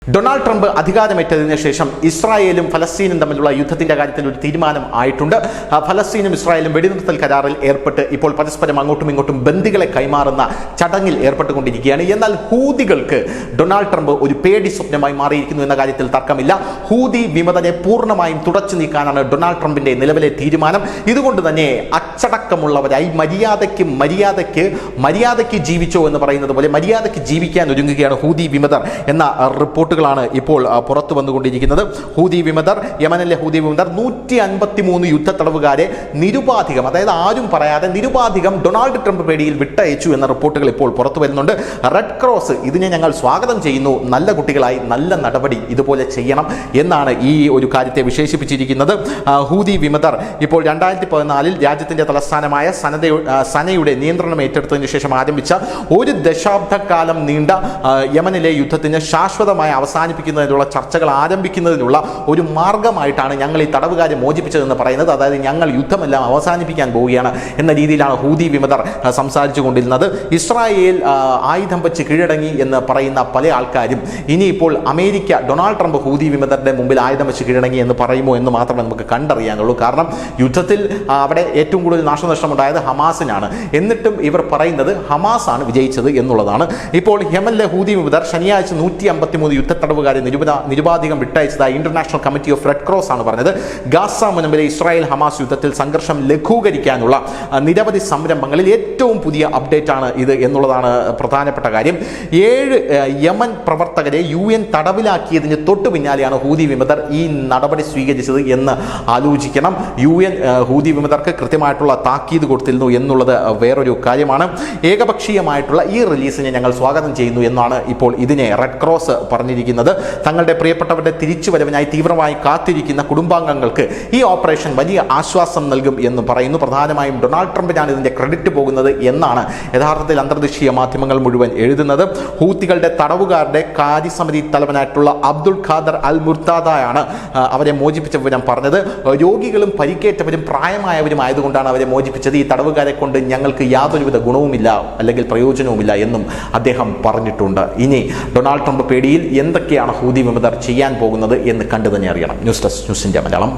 Donald Trump അധികാരമേറ്റതിനു ശേഷം ഇസ്രായേലും ഫലസ്തീനും തമ്മിലുള്ള യുദ്ധത്തിന്റെ കാര്യത്തിൽ ഒരു തീരുമാനം ആയിട്ടുണ്ട്. ഫലസ്തീനും ഇസ്രായേലും വെടിനിർത്തൽ കരാറിൽ ഏർപ്പെട്ട് ഇപ്പോൾ പരസ്പരം അങ്ങോട്ടും ഇങ്ങോട്ടും ബന്ദികളെ കൈമാറുന്ന ചടങ്ങിൽ ഏർപ്പെട്ടുകൊണ്ടിരിക്കുകയാണ്. എന്നാൽ ഹൂതികൾക്ക് ഡൊണാൾഡ് ട്രംപ് ഒരു പേടി സ്വപ്നമായി മാറിയിരിക്കുന്നു എന്ന കാര്യത്തിൽ തർക്കമില്ല. ഹൂതി വിമതനെ പൂർണ്ണമായും തുടച്ചു നീക്കാനാണ് ഡൊണാൾഡ് ട്രംപിന്റെ നിലവിലെ തീരുമാനം. ഇതുകൊണ്ട് തന്നെ അച്ചടക്കമുള്ളവരായി മര്യാദയ്ക്ക് ജീവിച്ചോ എന്ന് പറയുന്നത് പോലെ മര്യാദയ്ക്ക് ജീവിക്കാൻ ഒരുങ്ങുകയാണ് ഹൂതി വിമതർ എന്ന റിപ്പോർട്ടുകളാണ് ഇപ്പോൾ പുറത്തു വന്നുകൊണ്ടിരിക്കുന്നത്. ഹൂതി വിമതർ, യമനിലെ ഹൂതി വിമതർ 153 യുദ്ധത്തടവുകാരെ നിരുപാധികം, അതായത് ആരും പറയാതെ നിരുപാധികം ഡൊണാൾഡ് ട്രംപ് പേടിയിൽ വിട്ടയച്ചു എന്ന റിപ്പോർട്ടുകൾ ഇപ്പോൾ പുറത്തു വരുന്നുണ്ട്. റെഡ് ക്രോസ് ഇതിനെ ഞങ്ങൾ സ്വാഗതം ചെയ്യുന്നു, നല്ല കുട്ടികളായി നല്ല നടപടി ഇതുപോലെ ചെയ്യണം എന്നാണ് ഈ ഒരു കാര്യത്തെ വിശേഷിപ്പിച്ചിരിക്കുന്നത്. ഹൂതി വിമതർ ഇപ്പോൾ 2014 രാജ്യത്തിന്റെ തലസ്ഥാനമായ സനയുടെ നിയന്ത്രണം ഏറ്റെടുത്തതിനു ശേഷം ആരംഭിച്ച ഒരു ദശാബ്ദക്കാലം നീണ്ട യമനിലെ യുദ്ധത്തിന് ശാശ്വതമായി അവസാനിപ്പിക്കുന്നതിനുള്ള ചർച്ചകൾ ആരംഭിക്കുന്നതിനുള്ള ഒരു മാർഗമായിട്ടാണ് ഞങ്ങൾ ഈ തടവുകാരെ മോചിപ്പിച്ചതെന്ന് പറയുന്നത്. അതായത് ഞങ്ങൾ യുദ്ധമെല്ലാം അവസാനിപ്പിക്കാൻ പോവുകയാണ് എന്ന രീതിയിലാണ് ഹൂതി വിമതർ സംസാരിച്ചു കൊണ്ടിരുന്നത്. ഇസ്രായേൽ ആയുധം വെച്ച് കീഴടങ്ങി എന്ന് പറയുന്ന പല ആൾക്കാരും ഇനിയിപ്പോൾ അമേരിക്ക ഡൊണാൾഡ് ട്രംപ് ഹൂതി വിമതരുടെ മുമ്പിൽ ആയുധം വെച്ച് കീഴടങ്ങി എന്ന് പറയുമോ എന്ന് മാത്രമേ നമുക്ക് കണ്ടറിയാനുള്ളൂ. കാരണം യുദ്ധത്തിൽ അവിടെ ഏറ്റവും കൂടുതൽ നാശനഷ്ടമുണ്ടായത് ഹമാസിനാണ്. എന്നിട്ടും ഇവർ പറയുന്നത് ഹമാസാണ് വിജയിച്ചത് എന്നുള്ളതാണ്. ഇപ്പോൾ യമനിലെ ഹൂതി വിമതർ ശനിയാഴ്ച 153 യുദ്ധത്തടവുകാരെ നിരുപാധികം വിട്ടയച്ചതായി international committee of red cross ആണ് പറഞ്ഞത്. ഗാസ മുനമ്പിലെ ഇസ്രായേൽ ഹമാസ് യുദ്ധത്തിൽ സംഘർഷം ലഘൂകരിക്കാനുള്ള നിരവധി സംരംഭങ്ങളിൽ ഏറ്റവും പുതിയ അപ്ഡേറ്റ് ആണ് ഇത് എന്നുള്ളതാണ് പ്രധാനപ്പെട്ട കാര്യം. 7 യമൻ പ്രവർത്തകരെ UN തടവിലാക്കിയതിന് തൊട്ടു പിന്നാലെയാണ് ഹൂതി വിമതർ ഈ നടപടി സ്വീകരിച്ചത് എന്ന് ആലോചിക്കണം. UN ഹൂതി വിമതർക്ക് കൃത്യമായിട്ടുള്ള താക്കീത് കൊടുത്തിരുന്നു എന്നുള്ളത് വേറൊരു കാര്യമാണ്. ഏകപക്ഷീയമായിട്ടുള്ള ഈ റിലീസിനെ ഞങ്ങൾ സ്വാഗതം ചെയ്യുന്നു എന്നാണ് ഇപ്പോൾ ഇതിനെ റെഡ് ക്രോസ് പറഞ്ഞിരിക്കുന്നത്. തങ്ങളുടെ പ്രിയപ്പെട്ടവരുടെ തിരിച്ചുവരവിനായി തീവ്രമായി കാത്തിരിക്കുന്ന കുടുംബാംഗങ്ങൾക്ക് ഈ ഓപ്പറേഷൻ വലിയ ആശ്വാസം നൽകും എന്ന് പറയുന്നു. പ്രധാനമായും ഡൊണാൾഡ് ട്രംപിനാണ് ഇതിന്റെ ക്രെഡിറ്റ് പോകുന്നത് എന്നാണ് യഥാർത്ഥത്തിൽ അന്തർദേശീയ മാധ്യമങ്ങൾ മുഴുവൻ എഴുതുന്നത്. ഹൂത്തികളുടെ തടവുകാരുടെ കാര്യസമിതി തലവനായിട്ടുള്ള അബ്ദുൾ ഖാദർ അൽ മുർത്താദയാണ് അവരെ മോചിപ്പിച്ച വിവരം പറഞ്ഞത്. രോഗികളും പരിക്കേറ്റവരും പ്രായമായവരും ആയതുകൊണ്ടാണ് അവരെ മോചിപ്പിച്ചത്. ഈ തടവുകാരെ കൊണ്ട് ഞങ്ങൾക്ക് യാതൊരുവിധ ഗുണവുമില്ല അല്ലെങ്കിൽ പ്രയോജനവുമില്ല എന്നും അദ്ദേഹം പറഞ്ഞിട്ടുണ്ട്. ഇനി ഡൊണാൾഡ് ട്രംപ് പേടിയിൽ എന്തൊക്കെയാണ് ഹൂതി വിമതർ ചെയ്യാൻ പോകുന്നത് എന്ന് കണ്ടു തന്നെ അറിയണം. News desk news India Malayalam.